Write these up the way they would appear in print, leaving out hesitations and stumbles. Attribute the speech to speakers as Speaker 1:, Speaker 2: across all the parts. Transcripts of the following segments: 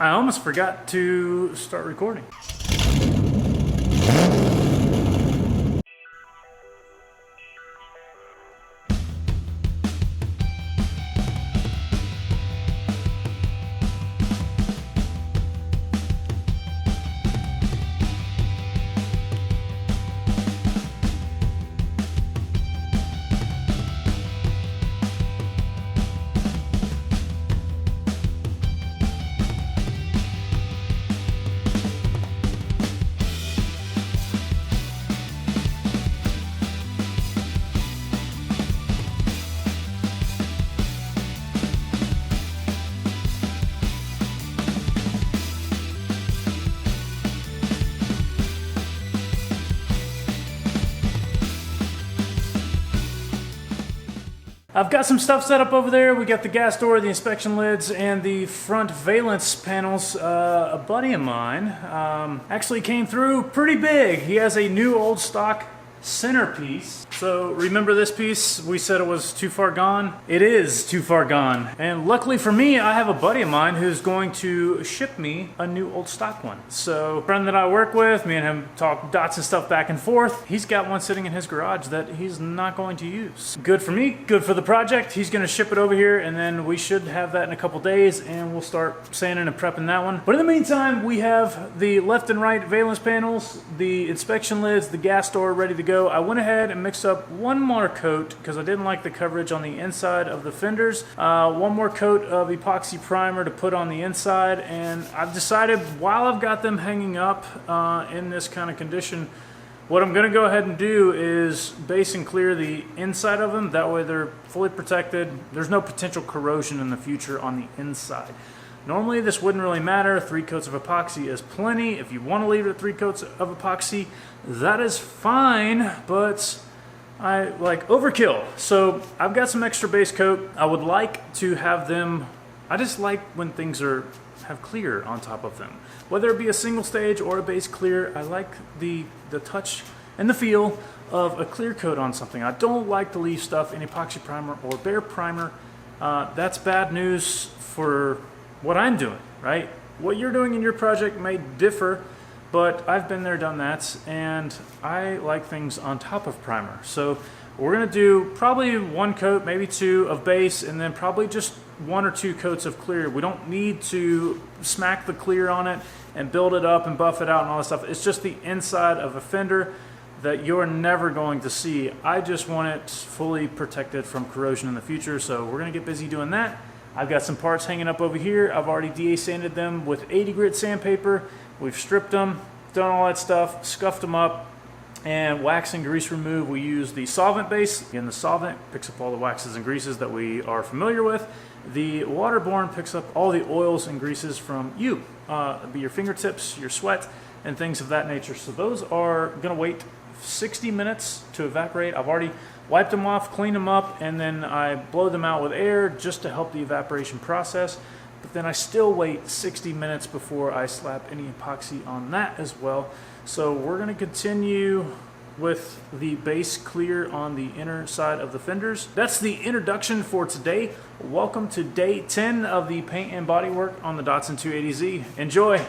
Speaker 1: I almost forgot to start recording. I've got some stuff set up over there. We got the gas door, the inspection lids, and the front valence panels. A buddy of mine actually came through pretty big. He has a new old stock centerpiece. So remember this piece? We said it was too far gone. It is too far gone. And luckily for me, I have a buddy of mine who's going to ship me a new old stock one. So a friend that I work with, me and him talk Datsun stuff back and forth. He's got one sitting in his garage that he's not going to use. Good for me, good for the project. He's gonna ship it over here and then we should have that in a couple days and we'll start sanding and prepping that one. But in the meantime, we have the left and right valence panels, the inspection lids, the gas door ready to go. I went ahead and mixed up one more coat because I didn't like the coverage on the inside of the fenders. One more coat of epoxy primer to put on the inside, and I've decided while I've got them hanging up in this kind of condition, what I'm going to go ahead and do is base and clear the inside of them. That way they're fully protected. There's no potential corrosion in the future on the inside. Normally this wouldn't really matter. 3 coats of epoxy is plenty. If you want to leave it at 3 coats of epoxy, that is fine, but I like overkill. So I've got some extra base coat. I would like to have them, I just like when things have clear on top of them. Whether it be a single stage or a base clear, I like the touch and the feel of a clear coat on something. I don't like to leave stuff in epoxy primer or bare primer. That's bad news for what I'm doing, right? What you're doing in your project may differ, but I've been there, done that, and I like things on top of primer. So we're gonna do probably 1 coat, maybe 2 of base, and then probably just 1 or 2 coats of clear. We don't need to smack the clear on it and build it up and buff it out and all that stuff. It's just the inside of a fender that you're never going to see. I just want it fully protected from corrosion in the future, so we're gonna get busy doing that. I've got some parts hanging up over here. I've already DA sanded them with 80 grit sandpaper. We've stripped them, done all that stuff, scuffed them up, and wax and grease remove. We use the solvent base. Again, the solvent picks up all the waxes and greases that we are familiar with. The Waterborne picks up all the oils and greases from you, be your fingertips, your sweat, and things of that nature. So those are gonna wait 60 minutes to evaporate. I've already wiped them off, cleaned them up, and then I blow them out with air just to help the evaporation process. But then I still wait 60 minutes before I slap any epoxy on that as well. So we're gonna continue with the base clear on the inner side of the fenders. That's the introduction for today. Welcome to day 10 of the paint and body work on the Datsun 280Z. Enjoy.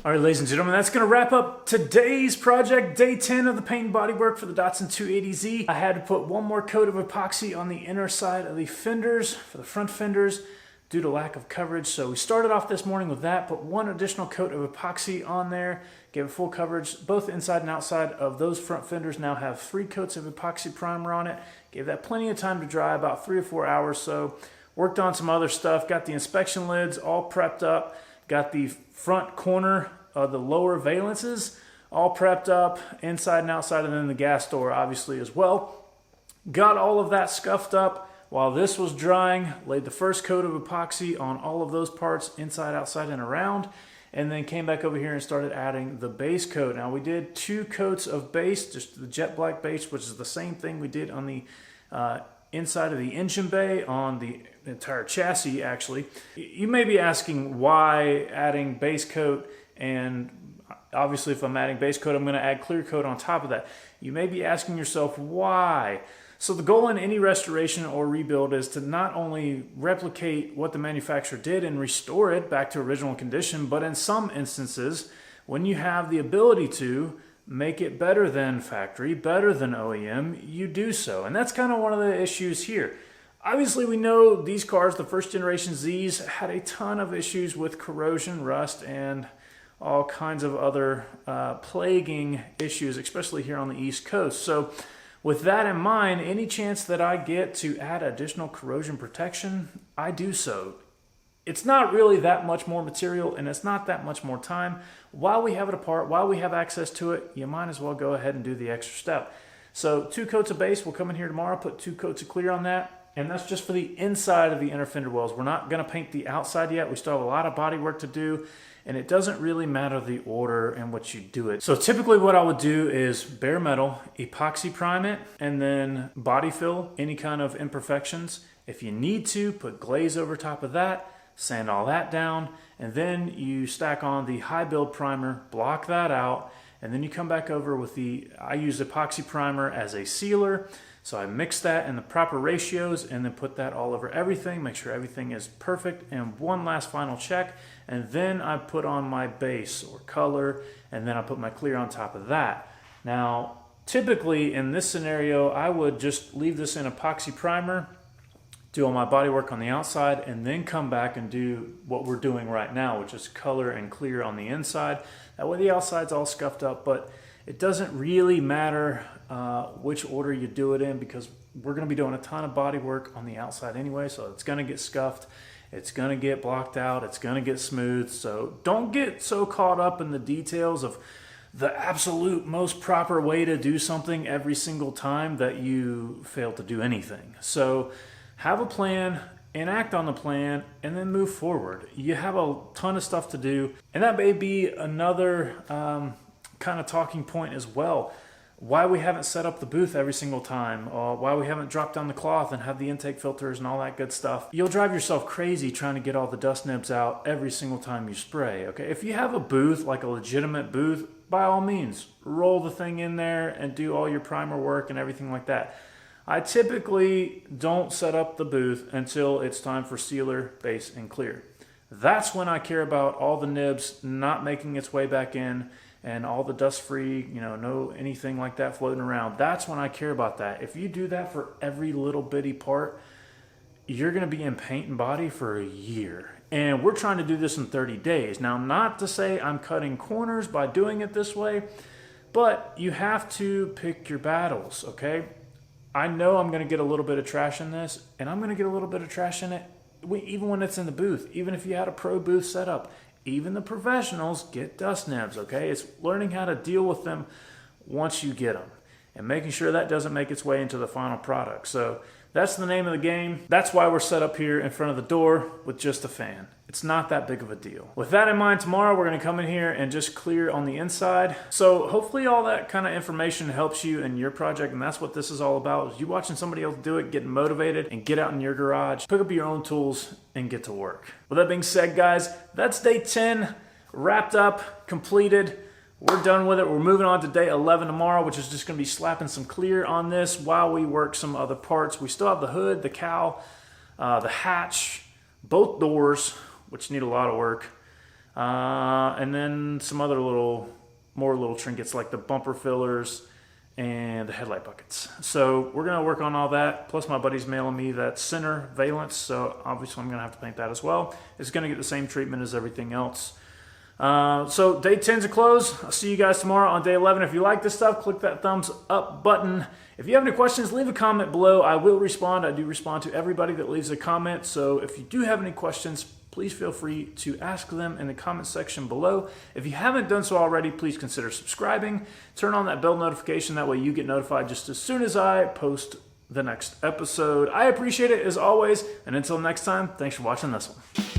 Speaker 1: All right, ladies and gentlemen, that's going to wrap up today's project, day 10 of the paint and body work for the Datsun 280Z. I had to put one more coat of epoxy on the inner side of the fenders, for the front fenders, due to lack of coverage. So we started off this morning with that, put one additional coat of epoxy on there, gave it full coverage. Both inside and outside of those front fenders now have 3 coats of epoxy primer on it. Gave that plenty of time to dry, about 3 or 4 hours. So worked on some other stuff, got the inspection lids all prepped up. Got the front corner of the lower valences all prepped up, inside and outside, and then the gas door obviously as well. Got all of that scuffed up while this was drying, laid the first coat of epoxy on all of those parts, inside, outside, and around, and then came back over here and started adding the base coat. Now we did 2 coats of base, just the jet black base, which is the same thing we did on the inside of the engine bay, on the entire chassis actually. You may be asking why adding base coat, and obviously if I'm adding base coat I'm going to add clear coat on top of that. You may be asking yourself why. So the goal in any restoration or rebuild is to not only replicate what the manufacturer did and restore it back to original condition, but in some instances when you have the ability to make it better than factory, better than OEM, you do so. And that's kind of one of the issues here. Obviously, we know these cars, the first generation Zs, had a ton of issues with corrosion, rust, and all kinds of other plaguing issues, especially here on the East Coast. So with that in mind, any chance that I get to add additional corrosion protection, I do so. It's not really that much more material and it's not that much more time. While we have it apart, while we have access to it, you might as well go ahead and do the extra step. So 2 coats of base will come in here tomorrow, put 2 coats of clear on that. And that's just for the inside of the inner fender wells. We're not going to paint the outside yet. We still have a lot of body work to do. And it doesn't really matter the order in which you do it. So typically what I would do is bare metal, epoxy prime it, and then body fill any kind of imperfections. If you need to, put glaze over top of that. Sand all that down, and then you stack on the high build primer, block that out, and then you come back over with I use epoxy primer as a sealer, so I mix that in the proper ratios and then put that all over everything, make sure everything is perfect, and one last final check, and then I put on my base or color, and then I put my clear on top of that. Now, typically in this scenario, I would just leave this in epoxy primer, do all my body work on the outside, and then come back and do what we're doing right now, which is color and clear on the inside. That way the outside's all scuffed up, but it doesn't really matter which order you do it in, because we're going to be doing a ton of body work on the outside anyway, so it's going to get scuffed, it's going to get blocked out, it's going to get smooth. So don't get so caught up in the details of the absolute most proper way to do something every single time that you fail to do anything. So have a plan, enact on the plan, and then move forward. You have a ton of stuff to do, and that may be another kind of talking point as well. Why we haven't set up the booth every single time, or why we haven't dropped down the cloth and have the intake filters and all that good stuff. You'll drive yourself crazy trying to get all the dust nibs out every single time you spray, okay? If you have a booth, like a legitimate booth, by all means, roll the thing in there and do all your primer work and everything like that. I typically don't set up the booth until it's time for sealer, base, and clear. That's when I care about all the nibs not making its way back in and all the dust-free, no anything like that floating around. That's when I care about that. If you do that for every little bitty part, you're going to be in paint and body for a year. And we're trying to do this in 30 days. Now, not to say I'm cutting corners by doing it this way, but you have to pick your battles, okay? I know I'm going to get a little bit of trash in this, and I'm going to get a little bit of trash in it even when it's in the booth. Even if you had a pro booth set up, even the professionals get dust nibs, okay? It's learning how to deal with them once you get them and making sure that doesn't make its way into the final product. So that's the name of the game. That's why we're set up here in front of the door with just a fan. It's not that big of a deal. With that in mind, tomorrow we're gonna come in here and just clear on the inside. So hopefully all that kind of information helps you in your project, and that's what this is all about, is you watching somebody else do it, getting motivated, and get out in your garage, pick up your own tools, and get to work. With that being said, guys, that's day 10 wrapped up, completed. We're done with it. We're moving on to day 11 tomorrow, which is just going to be slapping some clear on this while we work some other parts. We still have the hood, the cowl, the hatch, both doors, which need a lot of work. And then some other more little trinkets like the bumper fillers and the headlight buckets. So we're gonna work on all that. Plus my buddy's mailing me that center valence, so obviously I'm gonna have to paint that as well. It's gonna get the same treatment as everything else. So day 10's a close. I'll see you guys tomorrow on day 11. If you like this stuff, click that thumbs up button. If you have any questions, leave a comment below. I will respond. I do respond to everybody that leaves a comment. So if you do have any questions, please feel free to ask them in the comment section below. If you haven't done so already, please consider subscribing. Turn on that bell notification. That way you get notified just as soon as I post the next episode. I appreciate it as always. And until next time, thanks for watching this one.